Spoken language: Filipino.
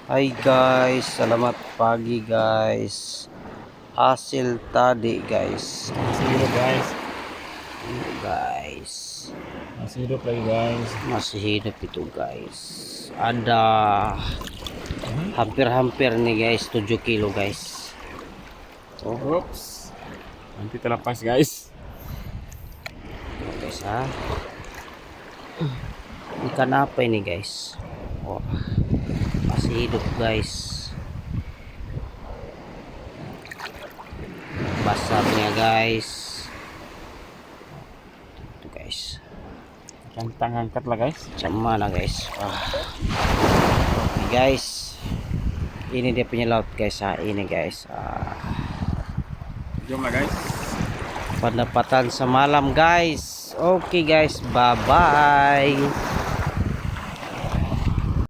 Hi guys, selamat pagi guys. Hasil tadi guys. Masih hidup guys. Ini guys. Masih hidup lagi guys. Masih hidup itu guys. Ada hampir-hampir nih guys, 7 kilo guys. Oh, Oops. Nanti terlepas guys. guys ha. Ikan apa ini guys? Oh, masih hidup guys. Basarnya guys. Itu guys. Tantang angkat lah guys. Macam mana guys? Ini guys. Ini dia punya laut guys. Ini guys. Jom lah guys. Pendapatan semalam guys. Oke guys, bye bye.